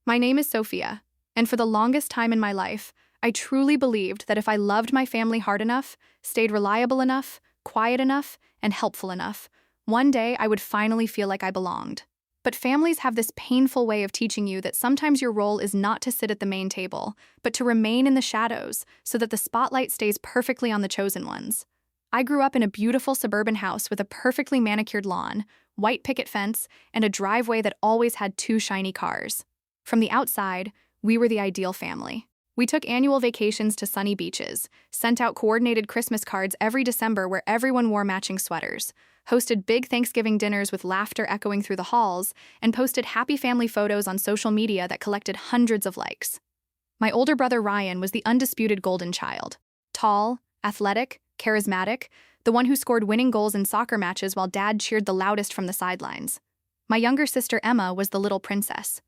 My name is Sophia, and for the longest time in my life, I truly believed that if I loved my family hard enough, stayed reliable enough, quiet enough, and helpful enough, one day I would finally feel like I belonged. But families have this painful way of teaching you that sometimes your role is not to sit at the main table, but to remain in the shadows so that the spotlight stays perfectly on the chosen ones. I grew up in a beautiful suburban house with a perfectly manicured lawn, white picket fence, and a driveway that always had two shiny cars. From the outside, we were the ideal family. We took annual vacations to sunny beaches, sent out coordinated Christmas cards every December where everyone wore matching sweaters, hosted big Thanksgiving dinners with laughter echoing through the halls, and posted happy family photos on social media that collected hundreds of likes. My older brother Ryan was the undisputed golden child. Tall, athletic, charismatic, the one who scored winning goals in soccer matches while Dad cheered the loudest from the sidelines. My younger sister Emma was the little princess.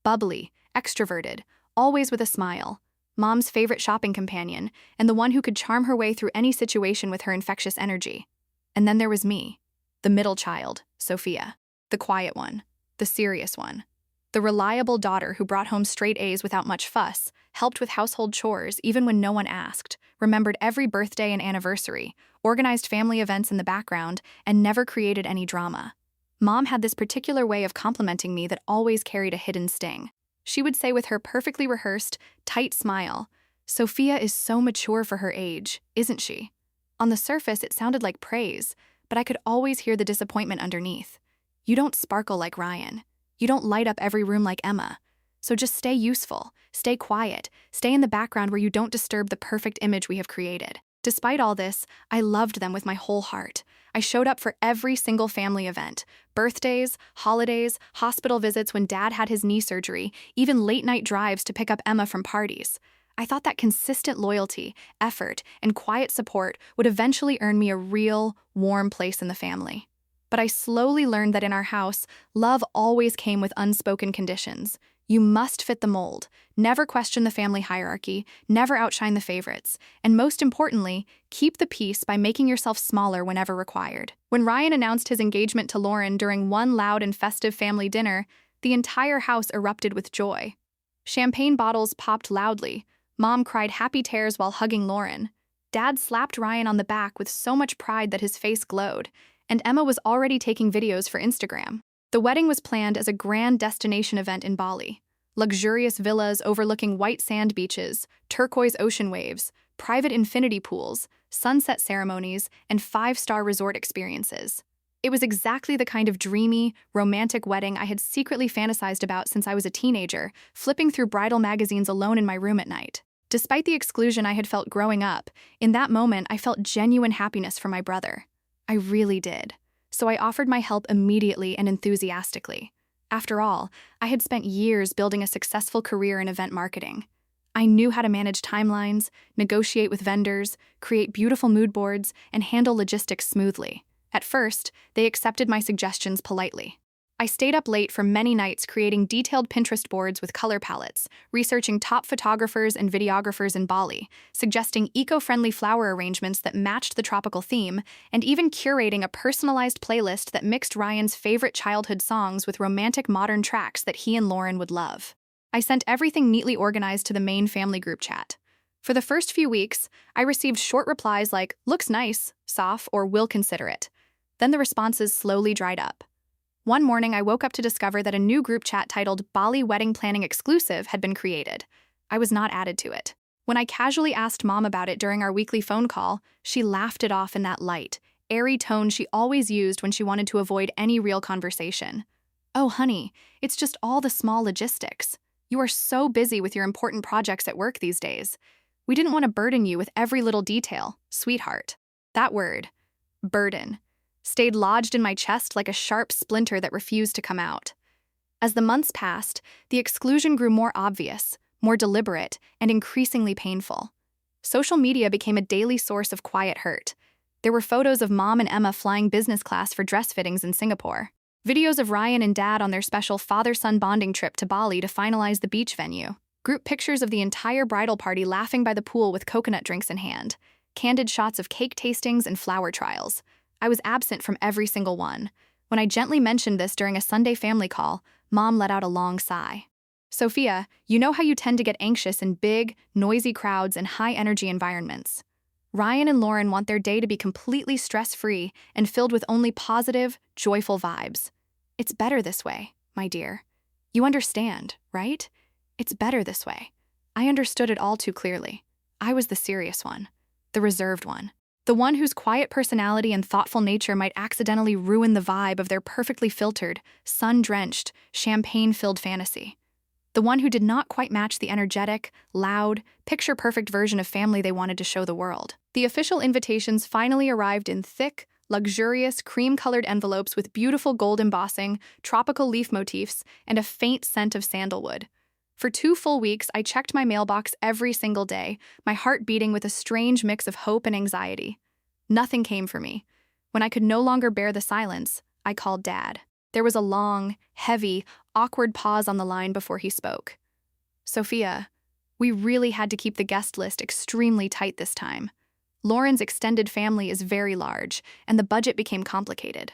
Bubbly, extroverted, always with a smile, Mom's favorite shopping companion, and the one who could charm her way through any situation with her infectious energy. And then there was me, the middle child, Sophia, the quiet one, the serious one, the reliable daughter who brought home straight A's without much fuss, helped with household chores even when no one asked, remembered every birthday and anniversary, organized family events in the background, and never created any drama. Mom had this particular way of complimenting me that always carried a hidden sting. She would say with her perfectly rehearsed, tight smile, "Sophia is so mature for her age, isn't she?" On the surface, it sounded like praise, but I could always hear the disappointment underneath. "You don't sparkle like Ryan. You don't light up every room like Emma. So just stay useful, stay quiet, stay in the background where you don't disturb the perfect image we have created." Despite all this, I loved them with my whole heart. I showed up for every single family event, birthdays, holidays, hospital visits when Dad had his knee surgery, even late-night drives to pick up Emma from parties. I thought that consistent loyalty, effort, and quiet support would eventually earn me a real, warm place in the family. But I slowly learned that in our house, love always came with unspoken conditions. You must fit the mold, never question the family hierarchy, never outshine the favorites, and most importantly, keep the peace by making yourself smaller whenever required. When Ryan announced his engagement to Lauren during one loud and festive family dinner, the entire house erupted with joy. Champagne bottles popped loudly, Mom cried happy tears while hugging Lauren. Dad slapped Ryan on the back with so much pride that his face glowed, and Emma was already taking videos for Instagram. The wedding was planned as a grand destination event in Bali. Luxurious villas overlooking white sand beaches, turquoise ocean waves, private infinity pools, sunset ceremonies, and five-star resort experiences. It was exactly the kind of dreamy, romantic wedding I had secretly fantasized about since I was a teenager, flipping through bridal magazines alone in my room at night. Despite the exclusion I had felt growing up, in that moment I felt genuine happiness for my brother. I really did. So I offered my help immediately and enthusiastically. After all, I had spent years building a successful career in event marketing. I knew how to manage timelines, negotiate with vendors, create beautiful mood boards, and handle logistics smoothly. At first, they accepted my suggestions politely. I stayed up late for many nights creating detailed Pinterest boards with color palettes, researching top photographers and videographers in Bali, suggesting eco-friendly flower arrangements that matched the tropical theme, and even curating a personalized playlist that mixed Ryan's favorite childhood songs with romantic modern tracks that he and Lauren would love. I sent everything neatly organized to the main family group chat. For the first few weeks, I received short replies like, "Looks nice," "Sof," or "Will consider it." Then the responses slowly dried up. One morning, I woke up to discover that a new group chat titled Bali Wedding Planning Exclusive had been created. I was not added to it. When I casually asked Mom about it during our weekly phone call, she laughed it off in that light, airy tone she always used when she wanted to avoid any real conversation. "Oh, honey, it's just all the small logistics. You are so busy with your important projects at work these days. We didn't want to burden you with every little detail, sweetheart." That word, burden, stayed lodged in my chest like a sharp splinter that refused to come out. As the months passed, the exclusion grew more obvious, more deliberate, and increasingly painful. Social media became a daily source of quiet hurt. There were photos of Mom and Emma flying business class for dress fittings in Singapore, videos of Ryan and Dad on their special father-son bonding trip to Bali to finalize the beach venue, group pictures of the entire bridal party laughing by the pool with coconut drinks in hand, candid shots of cake tastings and flower trials. I was absent from every single one. When I gently mentioned this during a Sunday family call, Mom let out a long sigh. Sophia, you know how you tend to get anxious in big, noisy crowds and high-energy environments. Ryan and Lauren want their day to be completely stress-free and filled with only positive, joyful vibes. It's better this way, my dear. You understand, right? It's better this way. I understood it all too clearly. I was the serious one, the reserved one, the one whose quiet personality and thoughtful nature might accidentally ruin the vibe of their perfectly filtered, sun-drenched, champagne-filled fantasy. The one who did not quite match the energetic, loud, picture-perfect version of family they wanted to show the world. The official invitations finally arrived in thick, luxurious, cream-colored envelopes with beautiful gold embossing, tropical leaf motifs, and a faint scent of sandalwood. For 2 full weeks, I checked my mailbox every single day, my heart beating with a strange mix of hope and anxiety. Nothing came for me. When I could no longer bear the silence, I called Dad. There was a long, heavy, awkward pause on the line before he spoke. Sophia, we really had to keep the guest list extremely tight this time. Lauren's extended family is very large, and the budget became complicated.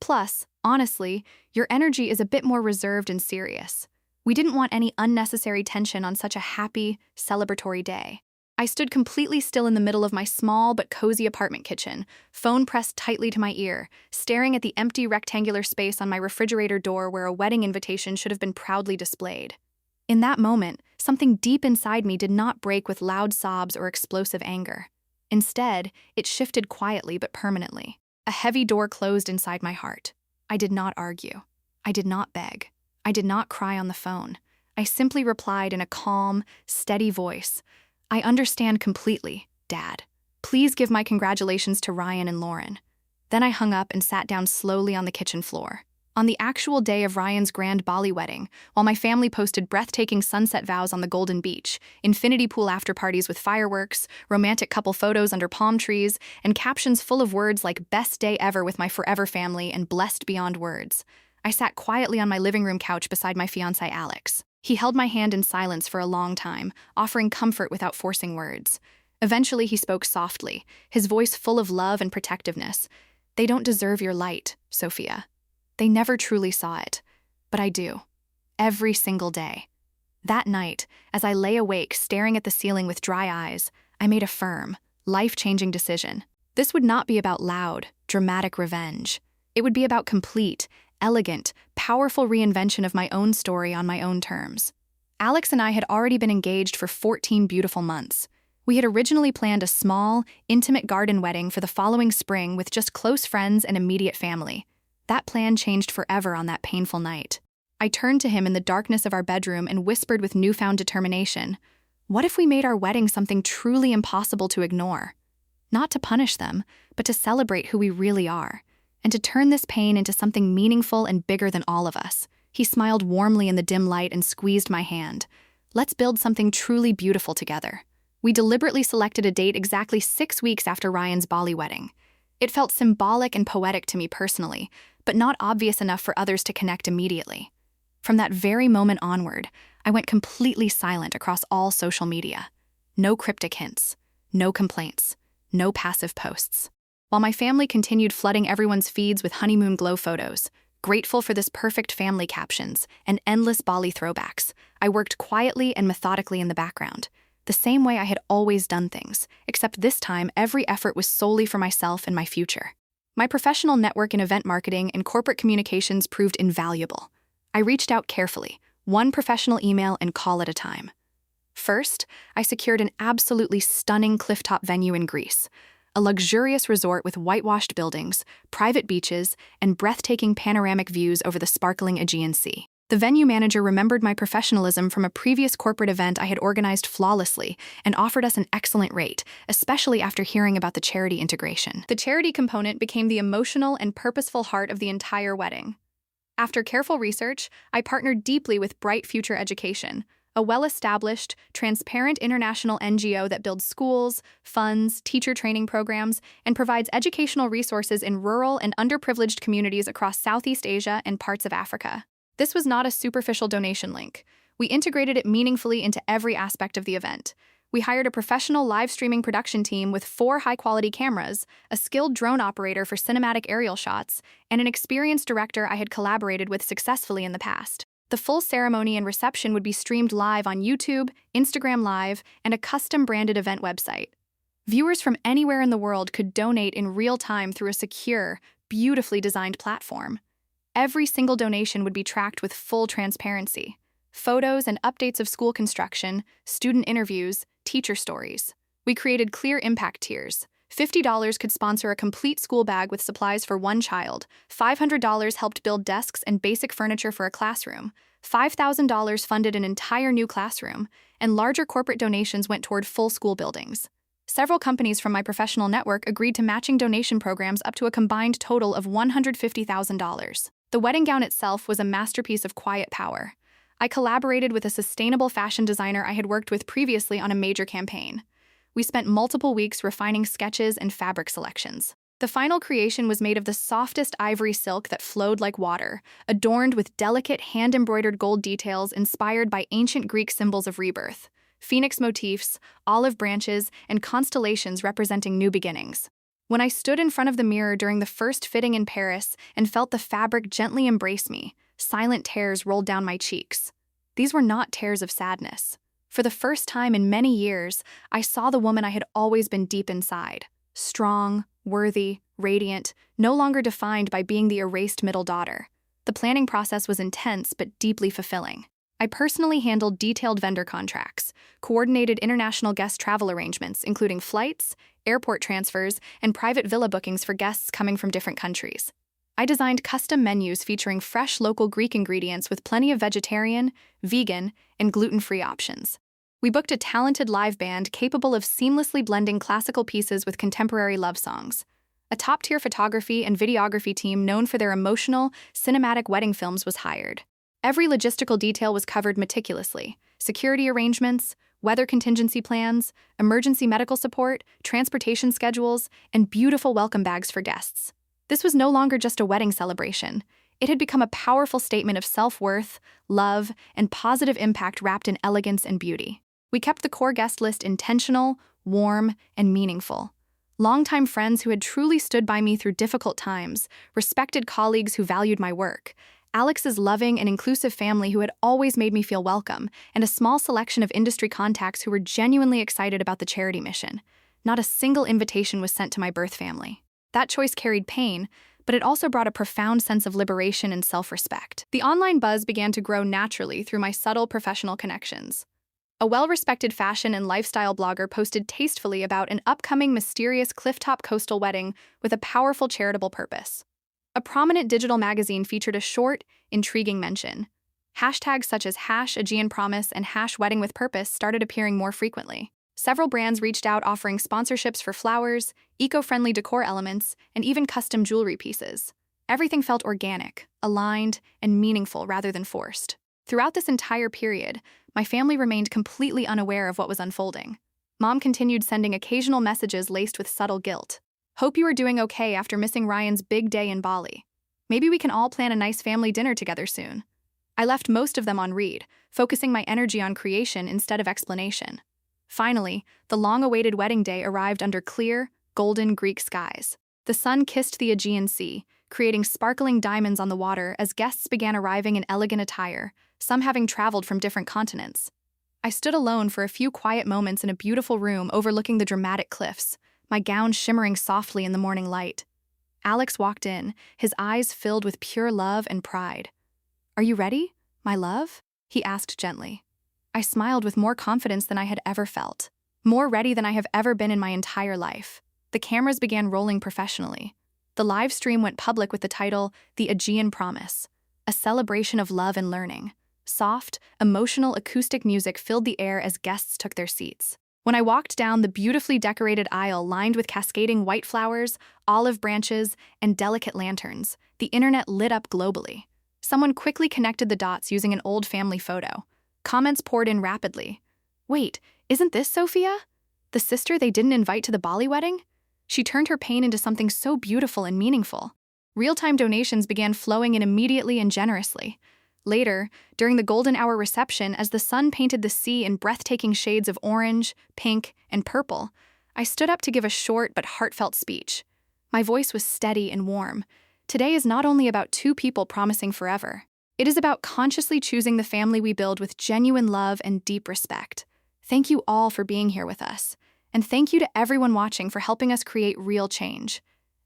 Plus, honestly, your energy is a bit more reserved and serious. We didn't want any unnecessary tension on such a happy, celebratory day. I stood completely still in the middle of my small but cozy apartment kitchen, phone pressed tightly to my ear, staring at the empty rectangular space on my refrigerator door where a wedding invitation should have been proudly displayed. In that moment, something deep inside me did not break with loud sobs or explosive anger. Instead, it shifted quietly but permanently. A heavy door closed inside my heart. I did not argue. I did not beg. I did not cry on the phone. I simply replied in a calm, steady voice, I understand completely, Dad. Please give my congratulations to Ryan and Lauren. Then I hung up and sat down slowly on the kitchen floor. On the actual day of Ryan's grand Bali wedding, while my family posted breathtaking sunset vows on the Golden Beach, infinity pool after-parties with fireworks, romantic couple photos under palm trees, and captions full of words like best day ever with my forever family and blessed beyond words, I sat quietly on my living room couch beside my fiancé Alex. He held my hand in silence for a long time, offering comfort without forcing words. Eventually, he spoke softly, his voice full of love and protectiveness. They don't deserve your light, Sophia. They never truly saw it, but I do. Every single day. That night, as I lay awake staring at the ceiling with dry eyes, I made a firm, life-changing decision. This would not be about loud, dramatic revenge. It would be about complete, elegant, powerful reinvention of my own story on my own terms. Alex and I had already been engaged for 14 beautiful months. We had originally planned a small, intimate garden wedding for the following spring with just close friends and immediate family. That plan changed forever on that painful night. I turned to him in the darkness of our bedroom and whispered with newfound determination, what if we made our wedding something truly impossible to ignore? Not to punish them, but to celebrate who we really are, and to turn this pain into something meaningful and bigger than all of us. He smiled warmly in the dim light and squeezed my hand. Let's build something truly beautiful together. We deliberately selected a date exactly 6 weeks after Ryan's Bali wedding. It felt symbolic and poetic to me personally, but not obvious enough for others to connect immediately. From that very moment onward, I went completely silent across all social media. No cryptic hints, no complaints, no passive posts. While my family continued flooding everyone's feeds with honeymoon glow photos, grateful for this perfect family captions and endless Bali throwbacks, I worked quietly and methodically in the background, the same way I had always done things, except this time every effort was solely for myself and my future. My professional network in event marketing and corporate communications proved invaluable. I reached out carefully, one professional email and call at a time. First, I secured an absolutely stunning clifftop venue in Greece, a luxurious resort with whitewashed buildings, private beaches, and breathtaking panoramic views over the sparkling Aegean Sea. The venue manager remembered my professionalism from a previous corporate event I had organized flawlessly and offered us an excellent rate, especially after hearing about the charity integration. The charity component became the emotional and purposeful heart of the entire wedding. After careful research, I partnered deeply with Bright Future Education, a well-established, transparent international NGO that builds schools, funds, teacher training programs, and provides educational resources in rural and underprivileged communities across Southeast Asia and parts of Africa. This was not a superficial donation link. We integrated it meaningfully into every aspect of the event. We hired a professional live streaming production team with 4 high-quality cameras, a skilled drone operator for cinematic aerial shots, and an experienced director I had collaborated with successfully in the past. The full ceremony and reception would be streamed live on YouTube, Instagram Live, and a custom-branded event website. Viewers from anywhere in the world could donate in real time through a secure, beautifully designed platform. Every single donation would be tracked with full transparency. Photos and updates of school construction, student interviews, teacher stories. We created clear impact tiers. $50 could sponsor a complete school bag with supplies for one child. $500 helped build desks and basic furniture for a classroom. $5,000 funded an entire new classroom, and larger corporate donations went toward full school buildings. Several companies from my professional network agreed to matching donation programs up to a combined total of $150,000. The wedding gown itself was a masterpiece of quiet power. I collaborated with a sustainable fashion designer I had worked with previously on a major campaign. We spent multiple weeks refining sketches and fabric selections. The final creation was made of the softest ivory silk that flowed like water, adorned with delicate hand-embroidered gold details inspired by ancient Greek symbols of rebirth, phoenix motifs, olive branches, and constellations representing new beginnings. When I stood in front of the mirror during the first fitting in Paris and felt the fabric gently embrace me, silent tears rolled down my cheeks. These were not tears of sadness. For the first time in many years, I saw the woman I had always been deep inside. Strong, worthy, radiant, no longer defined by being the erased middle daughter. The planning process was intense but deeply fulfilling. I personally handled detailed vendor contracts, coordinated international guest travel arrangements, including flights, airport transfers, and private villa bookings for guests coming from different countries. I designed custom menus featuring fresh local Greek ingredients with plenty of vegetarian, vegan, and gluten-free options. We booked a talented live band capable of seamlessly blending classical pieces with contemporary love songs. A top-tier photography and videography team known for their emotional, cinematic wedding films was hired. Every logistical detail was covered meticulously: security arrangements, weather contingency plans, emergency medical support, transportation schedules, and beautiful welcome bags for guests. This was no longer just a wedding celebration. It had become a powerful statement of self-worth, love, and positive impact wrapped in elegance and beauty. We kept the core guest list intentional, warm, and meaningful. Longtime friends who had truly stood by me through difficult times, respected colleagues who valued my work, Alex's loving and inclusive family who had always made me feel welcome, and a small selection of industry contacts who were genuinely excited about the charity mission. Not a single invitation was sent to my birth family. That choice carried pain, but it also brought a profound sense of liberation and self-respect. The online buzz began to grow naturally through my subtle professional connections. A well-respected fashion and lifestyle blogger posted tastefully about an upcoming mysterious clifftop coastal wedding with a powerful charitable purpose. A prominent digital magazine featured a short, intriguing mention. Hashtags such as #AegeanPromise and #WeddingWithPurpose started appearing more frequently. Several brands reached out offering sponsorships for flowers, eco-friendly decor elements, and even custom jewelry pieces. Everything felt organic, aligned, and meaningful rather than forced. Throughout this entire period, my family remained completely unaware of what was unfolding. Mom continued sending occasional messages laced with subtle guilt. "Hope you are doing okay after missing Ryan's big day in Bali. Maybe we can all plan a nice family dinner together soon." I left most of them on read, focusing my energy on creation instead of explanation. Finally, the long-awaited wedding day arrived under clear, golden Greek skies. The sun kissed the Aegean Sea, creating sparkling diamonds on the water as guests began arriving in elegant attire, some having traveled from different continents. I stood alone for a few quiet moments in a beautiful room overlooking the dramatic cliffs, my gown shimmering softly in the morning light. Alex walked in, his eyes filled with pure love and pride. "Are you ready, my love?" he asked gently. I smiled with more confidence than I had ever felt, more ready than I have ever been in my entire life. The cameras began rolling professionally. The live stream went public with the title, "The Aegean Promise," a celebration of love and learning. Soft, emotional acoustic music filled the air as guests took their seats. When I walked down the beautifully decorated aisle lined with cascading white flowers, olive branches, and delicate lanterns, the internet lit up globally. Someone quickly connected the dots using an old family photo. Comments poured in rapidly. "Wait, isn't this Sophia? The sister they didn't invite to the Bali wedding? She turned her pain into something so beautiful and meaningful." Real-time donations began flowing in immediately and generously. Later, during the golden hour reception, as the sun painted the sea in breathtaking shades of orange, pink, and purple, I stood up to give a short but heartfelt speech. My voice was steady and warm. Today is not only about two people promising forever. It is about consciously choosing the family we build with genuine love and deep respect. Thank you all for being here with us. And thank you to everyone watching for helping us create real change.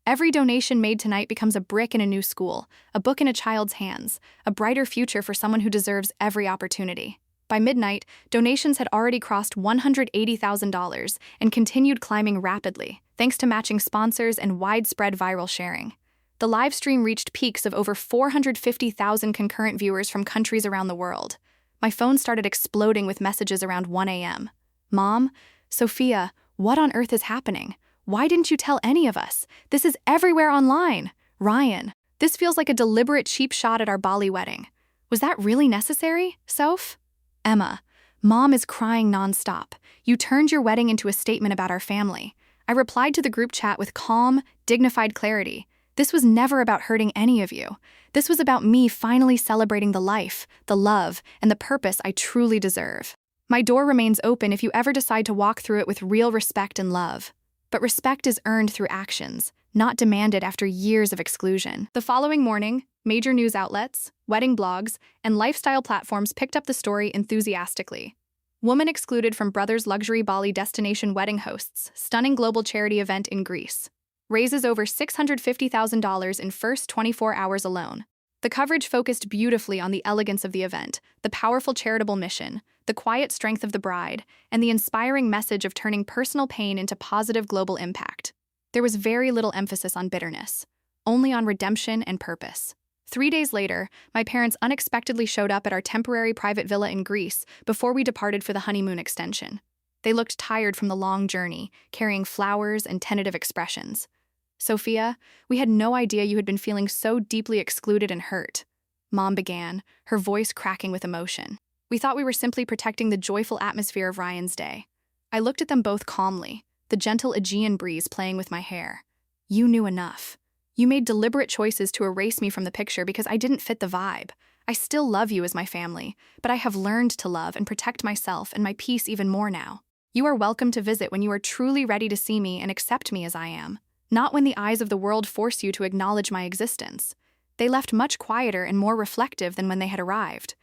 Every donation made tonight becomes a brick in a new school, a book in a child's hands, a brighter future for someone who deserves every opportunity. By midnight, donations had already crossed $180,000 and continued climbing rapidly, thanks to matching sponsors and widespread viral sharing. The live stream reached peaks of over 450,000 concurrent viewers from countries around the world. My phone started exploding with messages around 1 a.m. Mom, Sophia, what on earth is happening? Why didn't you tell any of us? This is everywhere online. Ryan, this feels like a deliberate cheap shot at our Bali wedding. Was that really necessary, Soph? Emma, Mom is crying nonstop. You turned your wedding into a statement about our family. I replied to the group chat with calm, dignified clarity. This was never about hurting any of you. This was about me finally celebrating the life, the love, and the purpose I truly deserve. My door remains open if you ever decide to walk through it with real respect and love. But respect is earned through actions, not demanded after years of exclusion. The following morning, major news outlets, wedding blogs, and lifestyle platforms picked up the story enthusiastically. Woman excluded from brother's luxury Bali destination wedding hosts stunning global charity event in Greece. Raises over $650,000 in first 24 hours alone. The coverage focused beautifully on the elegance of the event, the powerful charitable mission, the quiet strength of the bride, and the inspiring message of turning personal pain into positive global impact. There was very little emphasis on bitterness, only on redemption and purpose. 3 days later, my parents unexpectedly showed up at our temporary private villa in Greece before we departed for the honeymoon extension. They looked tired from the long journey, carrying flowers and tentative expressions. Sophia, we had no idea you had been feeling so deeply excluded and hurt. Mom began, her voice cracking with emotion. We thought we were simply protecting the joyful atmosphere of Ryan's day. I looked at them both calmly, the gentle Aegean breeze playing with my hair. You knew enough. You made deliberate choices to erase me from the picture because I didn't fit the vibe. I still love you as my family, but I have learned to love and protect myself and my peace even more now. You are welcome to visit when you are truly ready to see me and accept me as I am, not when the eyes of the world force you to acknowledge my existence. They left much quieter and more reflective than when they had arrived.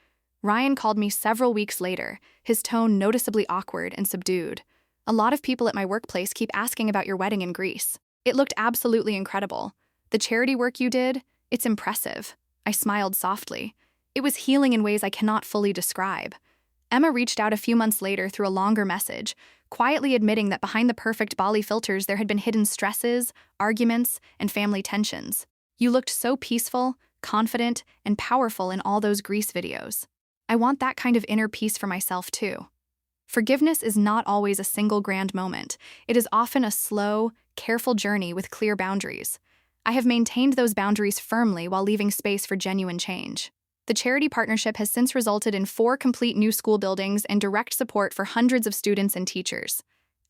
Ryan called me several weeks later, his tone noticeably awkward and subdued. A lot of people at my workplace keep asking about your wedding in Greece. It looked absolutely incredible. The charity work you did, it's impressive. I smiled softly. It was healing in ways I cannot fully describe. Emma reached out a few months later through a longer message, quietly admitting that behind the perfect Bali filters there had been hidden stresses, arguments, and family tensions. You looked so peaceful, confident, and powerful in all those Greece videos. I want that kind of inner peace for myself too. Forgiveness is not always a single grand moment. It is often a slow, careful journey with clear boundaries. I have maintained those boundaries firmly while leaving space for genuine change. The charity partnership has since resulted in 4 complete new school buildings and direct support for hundreds of students and teachers.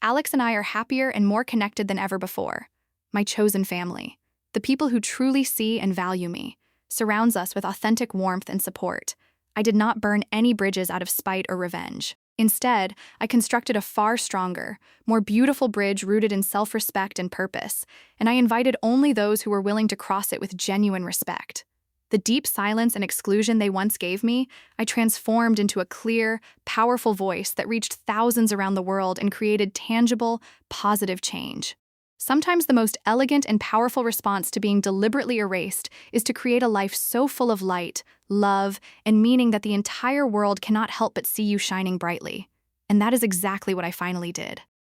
Alex and I are happier and more connected than ever before. My chosen family, the people who truly see and value me, surrounds us with authentic warmth and support. I did not burn any bridges out of spite or revenge. Instead, I constructed a far stronger, more beautiful bridge rooted in self-respect and purpose, and I invited only those who were willing to cross it with genuine respect. The deep silence and exclusion they once gave me, I transformed into a clear, powerful voice that reached thousands around the world and created tangible, positive change. Sometimes the most elegant and powerful response to being deliberately erased is to create a life so full of light, love, and meaning that the entire world cannot help but see you shining brightly. And that is exactly what I finally did.